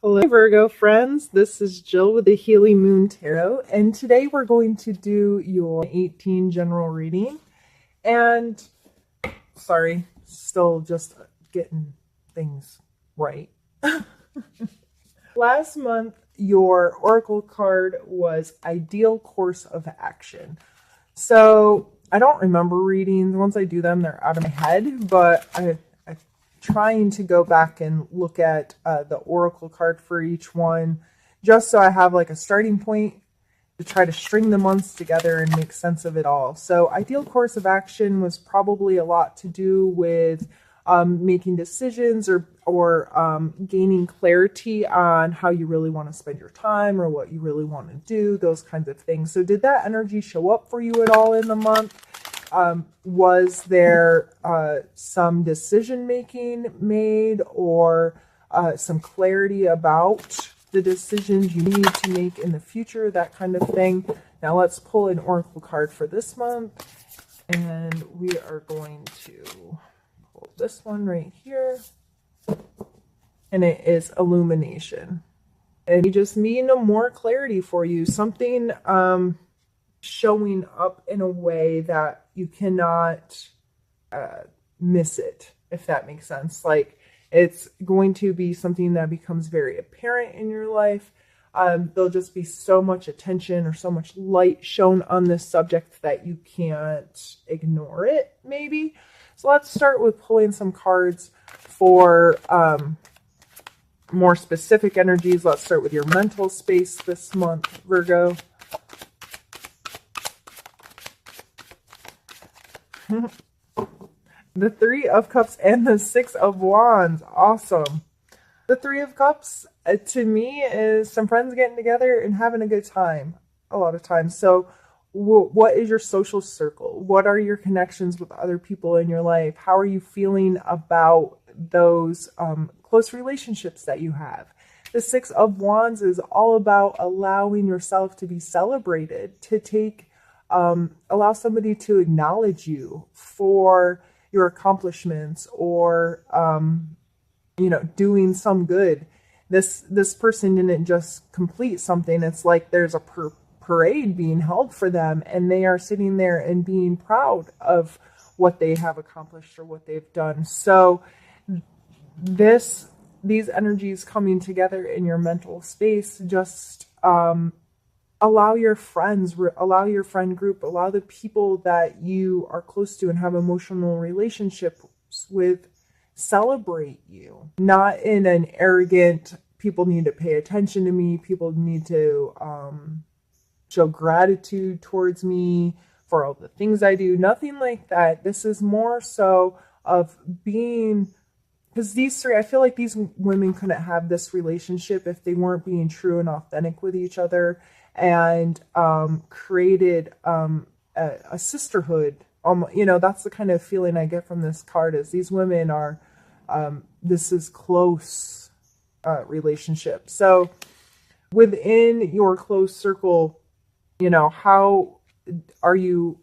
Hello, Virgo friends. This is Jill with the Healy Moon Tarot, and today we're going to do your 18 general reading. And sorry, still just getting things right. Last month, your oracle card was Ideal Course of Action. So I don't remember readings. Once I do them, they're out of my head, but I'm trying to go back and look at the oracle card for each one, just so I have like a starting point to try to string the months together and make sense of it all. So Ideal Course of Action was probably a lot to do with making decisions or gaining clarity on how you really want to spend your time or what you really want to do, those kinds of things. So did that energy show up for you at all in the month? Was there some decision making made or some clarity about the decisions you need to make in the future, that kind of thing? Now let's pull an oracle card for this month, and we are going to pull this one right here, and it is Illumination. And you just need more clarity for you, something showing up in a way that you cannot miss it, if that makes sense. Like, it's going to be something that becomes very apparent in your life. There'll just be so much attention or so much light shown on this subject that you can't ignore it, maybe. So let's start with pulling some cards for more specific energies. Let's start with your mental space this month, Virgo. The Three of Cups and the Six of Wands. Awesome. The Three of Cups, to me, is some friends getting together and having a good time a lot of times. So what is your social circle? What are your connections with other people in your life? How are you feeling about those close relationships that you have? The Six of Wands is all about allowing yourself to be celebrated, to take allow somebody to acknowledge you for your accomplishments or, doing some good. This person didn't just complete something. It's like there's a parade being held for them, and they are sitting there and being proud of what they have accomplished or what they've done. So these energies coming together in your mental space, just allow your friends, allow your friend group, allow the people that you are close to and have emotional relationships with celebrate you. Not in an arrogant, people need to pay attention to me, people need to show gratitude towards me for all the things I do. Nothing like that. This is more so of being, because these three, I feel like these women couldn't have this relationship if they weren't being true and authentic with each other, and created a sisterhood. That's the kind of feeling I get from this card, is these women are, this is close relationship. So within your close circle, how are you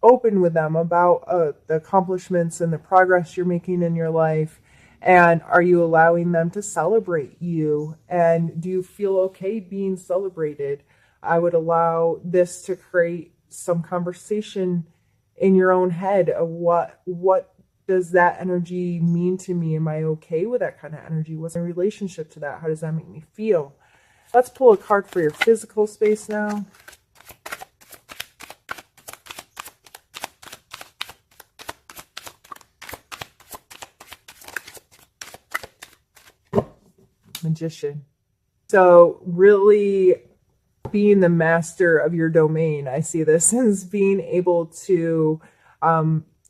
open with them about the accomplishments and the progress you're making in your life? And are you allowing them to celebrate you? And do you feel okay being celebrated? I would allow this to create some conversation in your own head of what does that energy mean to me? Am I okay with that kind of energy? What's my relationship to that? How does that make me feel? Let's pull a card for your physical space now. Magician. So really being the master of your domain. I see this as being able to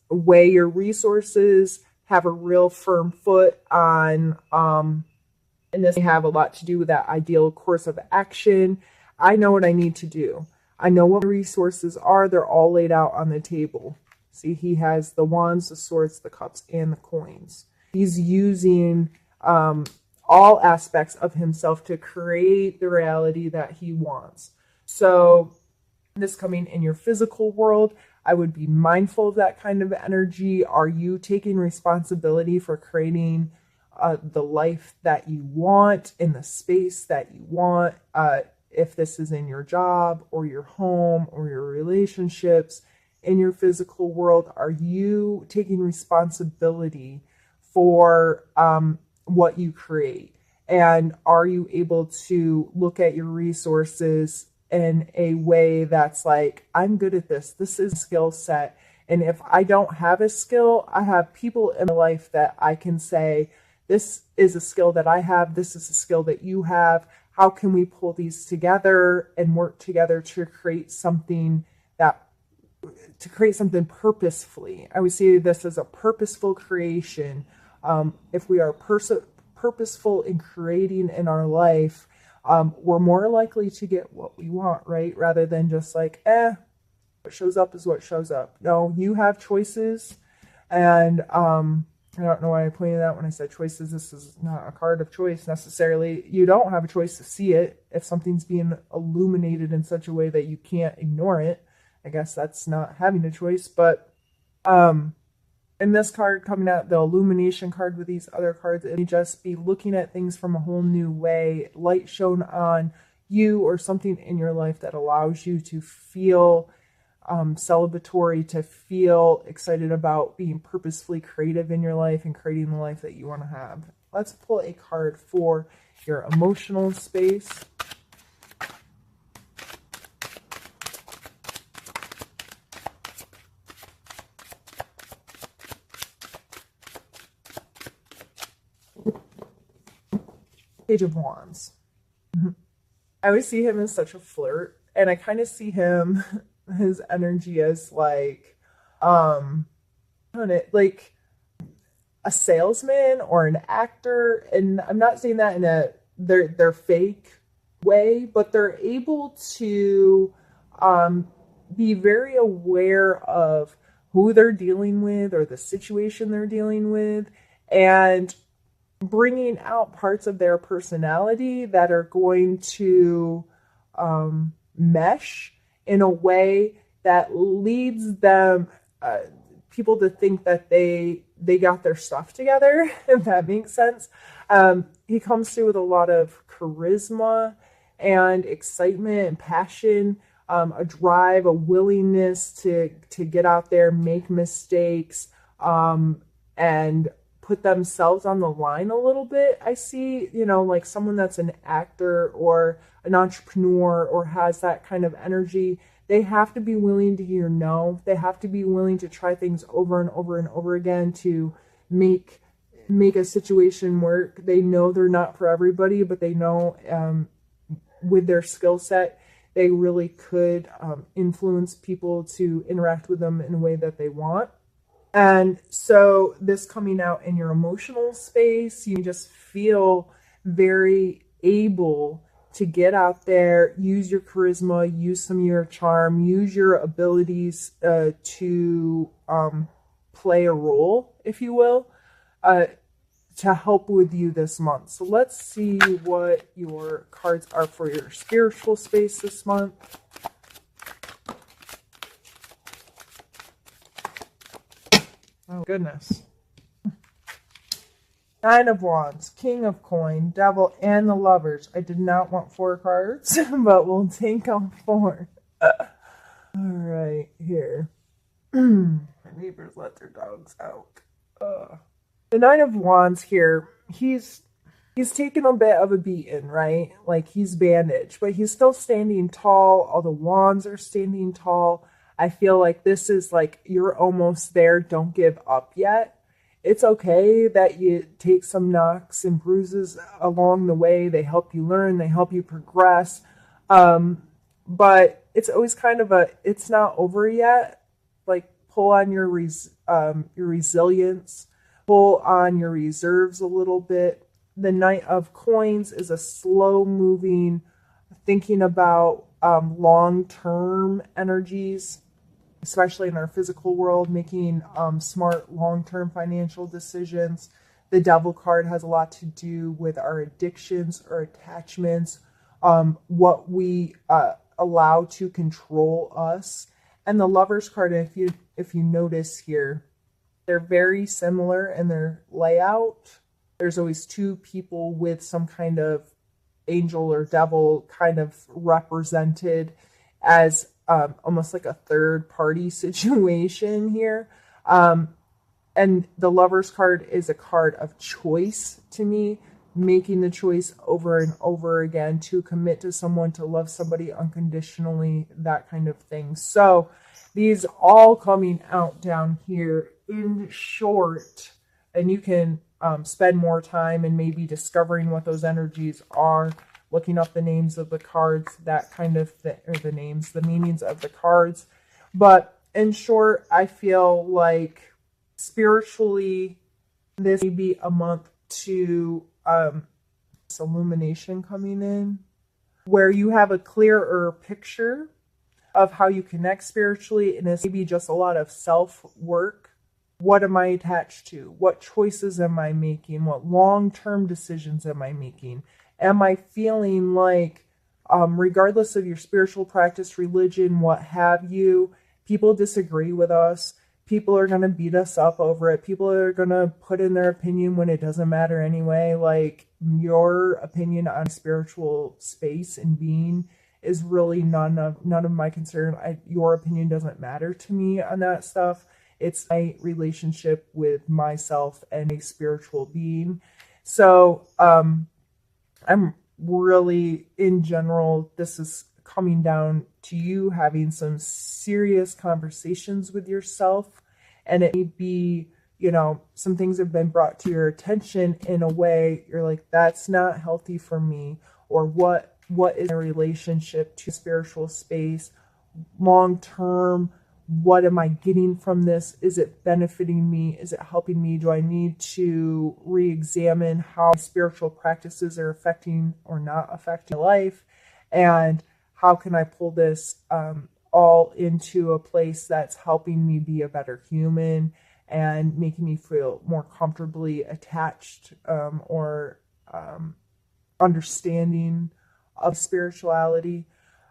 weigh your resources, have a real firm foot on, and this may have a lot to do with that ideal course of action. I know what I need to do. I know what resources are. They're all laid out on the table. See, he has the wands, the swords, the cups, and the coins. He's using all aspects of himself to create the reality that he wants. So this coming in your physical world, I would be mindful of that kind of energy. Are you taking responsibility for creating the life that you want, in the space that you want. If this is in your job or your home or your relationships, in your physical world, are you taking responsibility for what you create? And are you able to look at your resources in a way that's like, I'm good at this. This is a skill set. And if I don't have a skill, I have people in my life that I can say, this is a skill that I have. This is a skill that you have. How can we pull these together and work together to create something purposefully? I would see this as a purposeful creation. If we are purposeful in creating in our life, we're more likely to get what we want, right? Rather than just like, what shows up is what shows up. No, you have choices. And I don't know why I pointed out when I said choices. This is not a card of choice necessarily. You don't have a choice to see it. If something's being illuminated in such a way that you can't ignore it, I guess that's not having a choice. But in this card coming out, the illumination card with these other cards, it may just be looking at things from a whole new way, light shown on you or something in your life that allows you to feel celebratory, to feel excited about being purposefully creative in your life and creating the life that you want to have. Let's pull a card for your emotional space. Page of Wands. I always see him as such a flirt, and I kind of see him, his energy as like, like a salesman or an actor. And I'm not saying that in a they're fake way, but they're able to be very aware of who they're dealing with or the situation they're dealing with, and bringing out parts of their personality that are going to mesh in a way that leads them, people to think that they got their stuff together, if that makes sense. He comes through with a lot of charisma and excitement and passion, a drive, a willingness to get out there, make mistakes, and put themselves on the line a little bit. I see, like someone that's an actor or an entrepreneur or has that kind of energy. They have to be willing to hear no. They have to be willing to try things over and over and over again to make a situation work. They know they're not for everybody, but they know with their skill set, they really could influence people to interact with them in a way that they want. And so this coming out in your emotional space, you just feel very able to get out there, use your charisma, use some of your charm, use your abilities to play a role, if you will, to help with you this month. So let's see what your cards are for your spiritual space this month. Oh, goodness. Nine of Wands, King of Coin, Devil, and the Lovers. I did not want 4 cards, but we'll take on 4. All right, here. My neighbors let their dogs out. The Nine of Wands here, he's taken a bit of a beating, right? Like he's bandaged, but he's still standing tall. All the wands are standing tall. I feel like this is like, you're almost there. Don't give up yet. It's okay that you take some knocks and bruises along the way. They help you learn. They help you progress. But it's always kind of it's not over yet. Like pull on your resilience, pull on your reserves a little bit. The Knight of Coins is a slow moving, thinking about long-term energies, especially in our physical world, making smart long-term financial decisions. The Devil card has a lot to do with our addictions or attachments, what we allow to control us. And the Lovers card, if you notice here, they're very similar in their layout. there's always two people with some kind of angel or devil kind of represented as almost like a third party situation here. And the Lover's card is a card of choice to me, making the choice over and over again to commit to someone, to love somebody unconditionally, that kind of thing. So these all coming out down here in short, and you can spend more time and maybe discovering what those energies are, looking up the names of the cards, that kind of thing, or the meanings of the cards. But in short, I feel like spiritually, this may be a month to this illumination coming in, where you have a clearer picture of how you connect spiritually, and it's maybe just a lot of self-work. What am I attached to? What choices am I making? What long-term decisions am I making? Am I feeling like, regardless of your spiritual practice, religion, what have you, people disagree with us. People are going to beat us up over it. People are going to put in their opinion when it doesn't matter anyway. Like, your opinion on spiritual space and being is really none of my concern. Your opinion doesn't matter to me on that stuff. It's my relationship with myself and a spiritual being. So I'm really, in general, this is coming down to you having some serious conversations with yourself. And it may be, some things have been brought to your attention in a way you're like, that's not healthy for me. Or what is a relationship to spiritual space long term? What am I getting from this? Is it benefiting me? Is it helping me? Do I need to re-examine how spiritual practices are affecting or not affecting my life? And how can I pull this all into a place that's helping me be a better human and making me feel more comfortably attached or understanding of spirituality?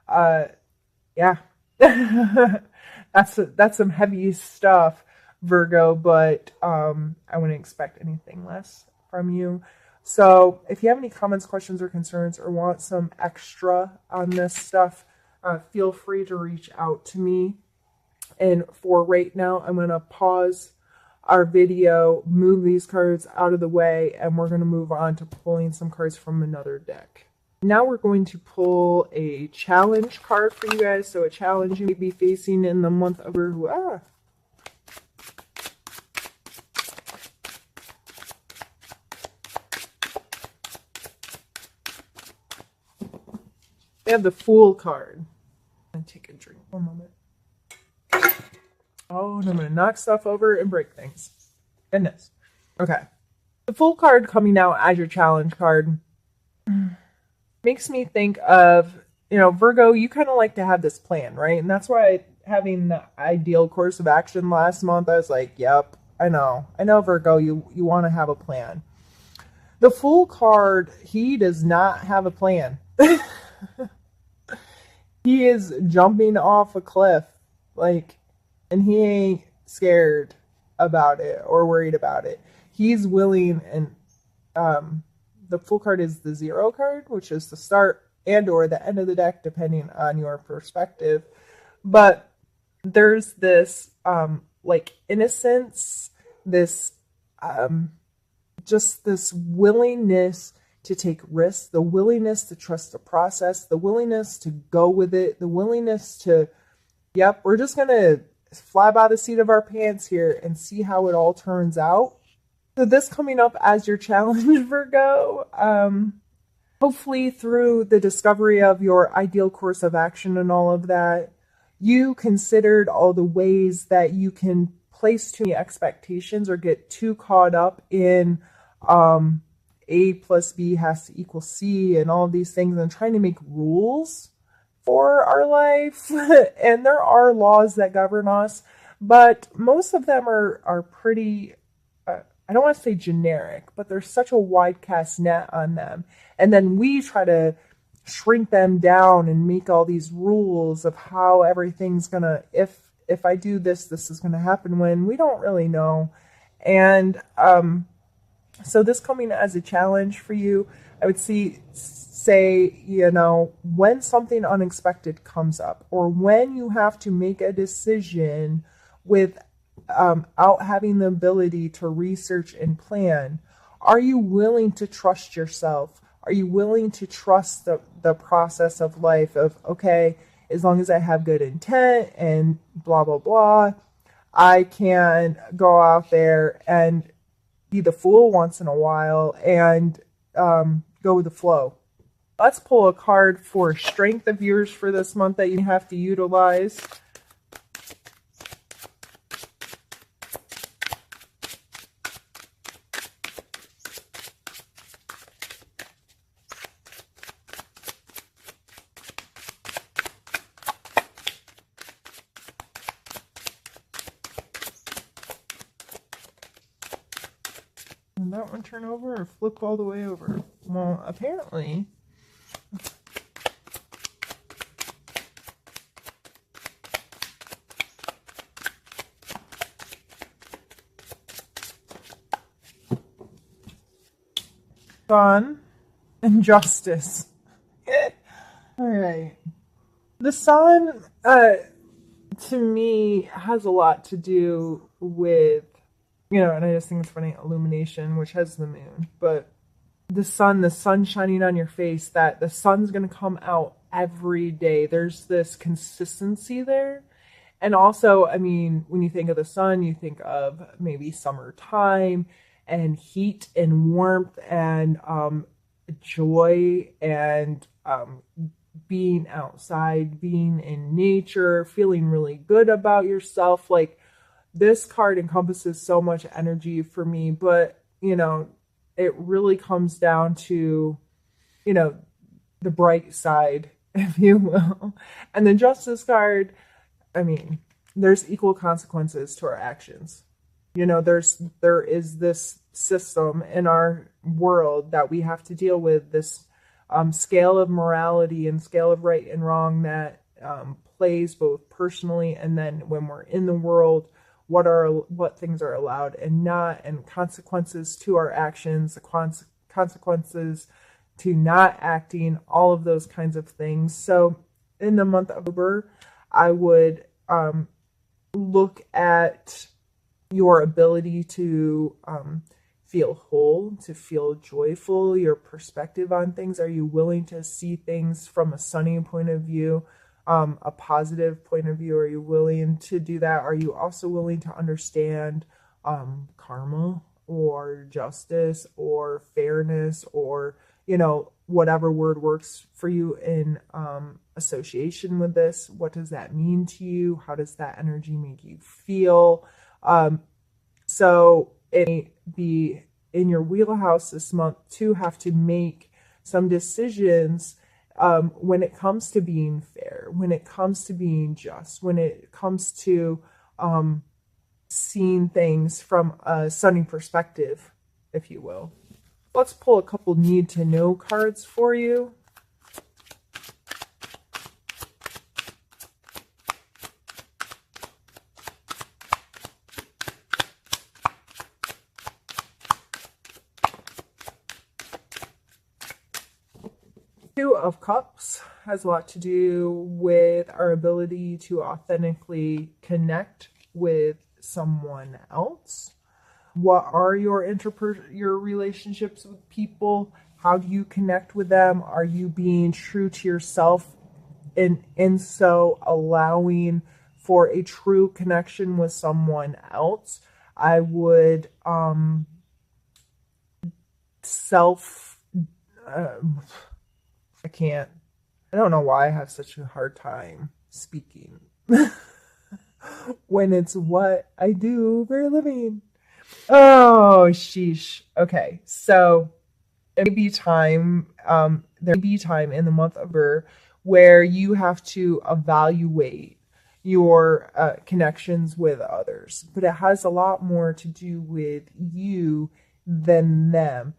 Yeah. That's some heavy stuff, Virgo, but I wouldn't expect anything less from you. So if you have any comments, questions, or concerns, or want some extra on this stuff, feel free to reach out to me. And for right now, I'm going to pause our video, move these cards out of the way, and we're going to move on to pulling some cards from another deck. Now we're going to pull a challenge card for you guys. So a challenge you may be facing in the month of Virgo. We have the Fool card. I'm going to take a drink. 1 moment. Oh, and I'm going to knock stuff over and break things. Goodness. Okay. The Fool card coming out as your challenge card makes me think of, Virgo, you kind of like to have this plan, right? And that's why having the ideal course of action last month, I was like, yep, I know, Virgo, you want to have a plan. The Fool card, he does not have a plan. He is jumping off a cliff, and he ain't scared about it or worried about it. He's willing, and the Fool card is the 0 card, which is the start and or the end of the deck, depending on your perspective. But there's this innocence, this just this willingness to take risks, the willingness to trust the process, the willingness to go with it, the willingness to, we're just going to fly by the seat of our pants here and see how it all turns out. So this coming up as your challenge, Virgo, hopefully through the discovery of your ideal course of action and all of that, you considered all the ways that you can place too many expectations or get too caught up in A plus B has to equal C and all of these things, and trying to make rules for our life. And there are laws that govern us, but most of them are pretty, I don't want to say generic, but there's such a wide cast net on them. And then we try to shrink them down and make all these rules of how everything's going to, if I do this, this is going to happen, when we don't really know. And So this coming as a challenge for you, I would say, when something unexpected comes up, or when you have to make a decision without having the ability to research and plan, are you willing to trust yourself? Are you willing to trust the process of life of, okay, as long as I have good intent and blah, blah, blah, I can go out there and be the fool once in a while and go with the flow. Let's pull a card for strength of yours for this month that you have to utilize. Did that one turn over or flip all the way over? Well, apparently. Fun and justice. All right. The sun, to me, has a lot to do with, and I just think it's funny, illumination, which has the moon, but the sun shining on your face, that the sun's going to come out every day. There's this consistency there. And also, I mean, when you think of the sun, you think of maybe summertime and heat and warmth and joy and being outside, being in nature, feeling really good about yourself. Like, this card encompasses so much energy for me, but, it really comes down to, the bright side, if you will. And the Justice card, I mean, there's equal consequences to our actions. There is this system in our world that we have to deal with, this scale of morality and scale of right and wrong that plays both personally and then when we're in the world, what things are allowed and not, and consequences to our actions, the consequences to not acting, all of those kinds of things. So in the month of October, I would look at your ability to feel whole, to feel joyful, your perspective on things. Are you willing to see things from a sunny point of view, a positive point of view? Are you willing to do that? Are you also willing to understand karma or justice or fairness or, whatever word works for you in association with this? What does that mean to you? How does that energy make you feel? So it may be in your wheelhouse this month to have to make some decisions when it comes to being fair, when it comes to being just, when it comes to seeing things from a sunny perspective, if you will. Let's pull a couple need to know cards for you. Two of Cups has a lot to do with our ability to authentically connect with someone else. What are your relationships with people? How do you connect with them? Are you being true to yourself and so allowing for a true connection with someone else? I would I don't know why I have such a hard time speaking when it's what I do for a living. Oh, sheesh. Okay, so there may be time in the month of October where you have to evaluate your connections with others, but it has a lot more to do with you than them.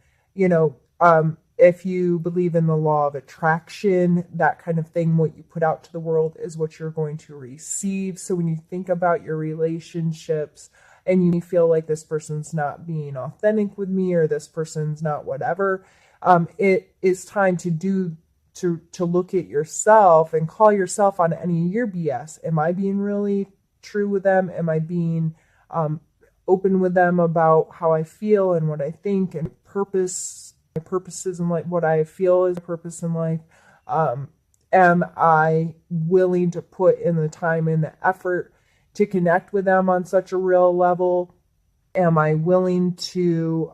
If you believe in the law of attraction, that kind of thing, what you put out to the world is what you're going to receive. So when you think about your relationships, and you feel like this person's not being authentic with me, or this person's not whatever, it is time to look at yourself and call yourself on any of your BS. Am I being really true with them? Am I being open with them about how I feel and what I think and my purposes in life, what I feel is a purpose in life? Am I willing to put in the time and the effort to connect with them on such a real level? Am I willing to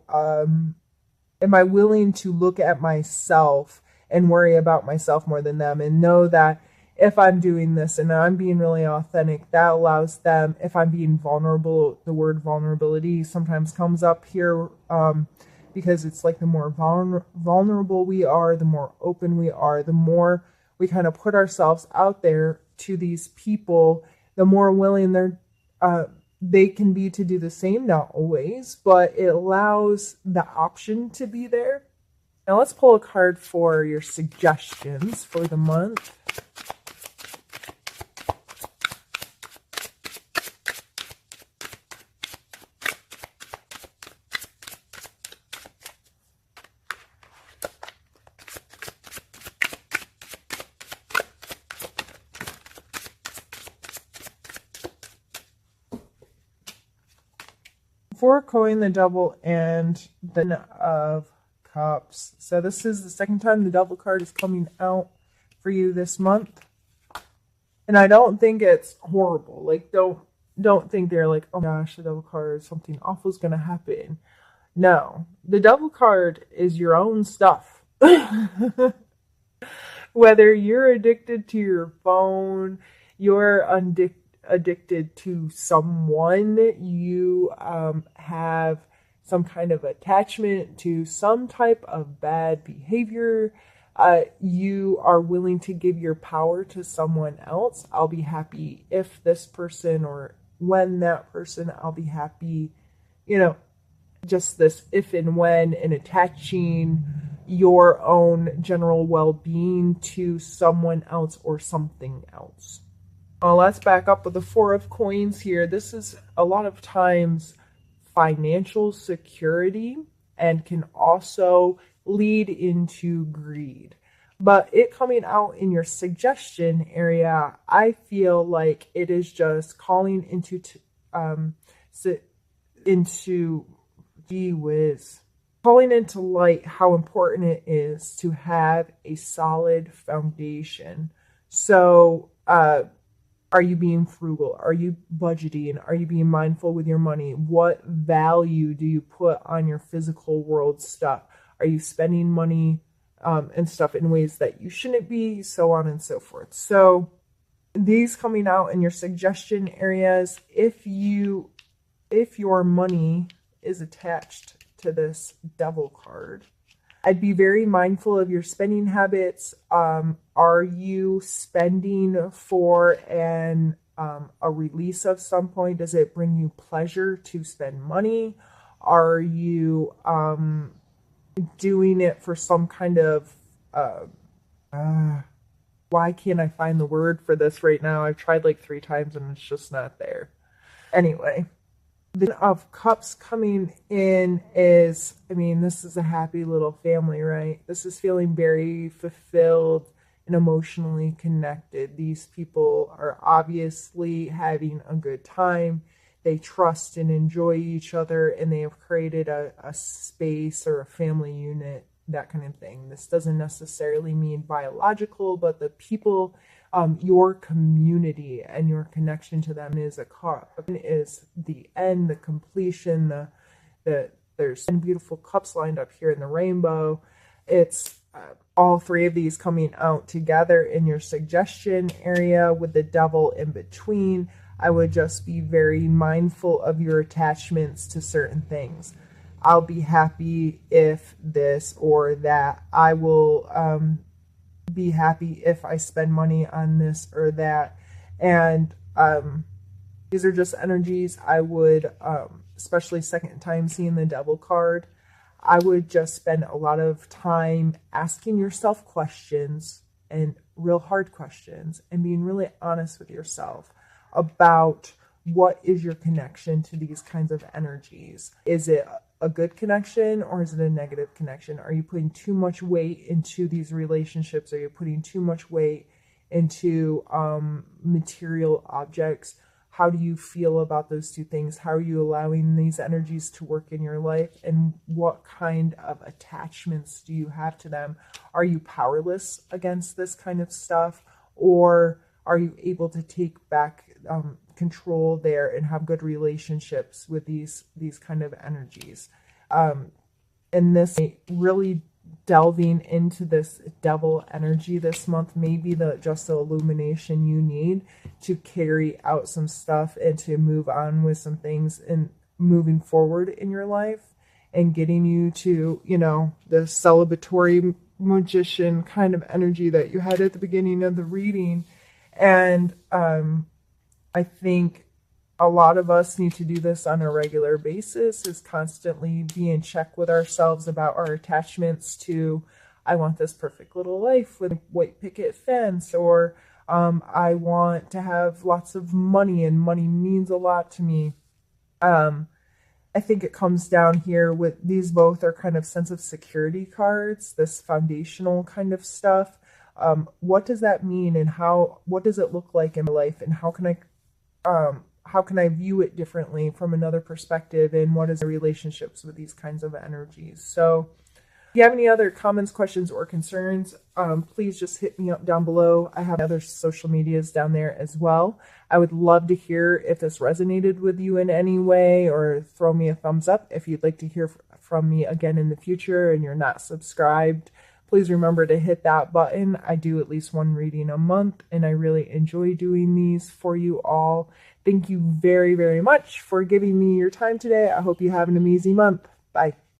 look at myself and worry about myself more than them, and know that if I'm doing this and I'm being really authentic, that allows them, if I'm being vulnerable, the word vulnerability sometimes comes up here, because it's like the more vulnerable we are, the more open we are, the more we kind of put ourselves out there to these people, the more willing they can be to do the same. Not always, but it allows the option to be there. Now let's pull a card for your suggestions for the month. Four coin, the Devil, and the Knight of Cups. So this is the second time the Devil card is coming out for you this month, and I don't think it's horrible. Like, don't think they're like, oh gosh, the Devil card, something awful is gonna happen. No, the Devil card is your own stuff. Whether you're addicted to your phone, you're addicted to someone, you have some kind of attachment to some type of bad behavior, you are willing to give your power to someone else. I'll be happy if this person, or when that person, I'll be happy, just this if and when, and attaching your own general well-being to someone else or something else. Let's back up with the Four of Coins here. This is a lot of times financial security and can also lead into greed. But it coming out in your suggestion area, I feel like it is just calling into calling into light how important it is to have a solid foundation. So, are you being frugal? Are you budgeting? Are you being mindful with your money? What value do you put on your physical world stuff? Are you spending money and stuff in ways that you shouldn't be? So on and so forth. So these coming out in your suggestion areas, if your money is attached to this Devil card, I'd be very mindful of your spending habits. Are you spending for a release of some point? Does it bring you pleasure to spend money? Are you doing it for some kind of why can't I find the word for this right now? I've tried like 3 times and it's just not there. Anyway. The Knight of Cups coming in is, this is a happy little family, right? This is feeling very fulfilled and emotionally connected. These people are obviously having a good time. They trust and enjoy each other, and they have created a space or a family unit, that kind of thing. This doesn't necessarily mean biological, but the people, your community and your connection to them is the end, the completion, there's 10 beautiful cups lined up here in the rainbow. It's all 3 of these coming out together in your suggestion area with the Devil in between. I would just be very mindful of your attachments to certain things. I'll be happy if this or that. I will be happy if I spend money on this or that. And these are just energies I would, especially second time seeing the Devil card, I would just spend a lot of time asking yourself questions, and real hard questions, and being really honest with yourself about what is your connection to these kinds of energies? Is it a good connection or is it a negative connection? Are you putting too much weight into these relationships? Are you putting too much weight into material objects? How do you feel about those two things? How are you allowing these energies to work in your life? And what kind of attachments do you have to them? Are you powerless against this kind of stuff? Or are you able to take back control there and have good relationships with these kind of energies? And this really delving into this devil energy this month may be just the illumination you need to carry out some stuff and to move on with some things and moving forward in your life and getting you to, the celebratory magician kind of energy that you had at the beginning of the reading. And I think a lot of us need to do this on a regular basis, is constantly be in check with ourselves about our attachments to, I want this perfect little life with a white picket fence, or I want to have lots of money and money means a lot to me. I think it comes down here with these both are kind of sense of security cards, this foundational kind of stuff. What does that mean, and what does it look like in my life, and how can I view it differently from another perspective, and what is the relationships with these kinds of energies? So if you have any other comments, questions, or concerns, please just hit me up down below. I have other social medias down there as well. I would love to hear if this resonated with you in any way, or throw me a thumbs up if you'd like to hear from me again in the future and you're not subscribed. Please remember to hit that button. I do at least one reading a month, and I really enjoy doing these for you all. Thank you very, very much for giving me your time today. I hope you have an amazing month. Bye.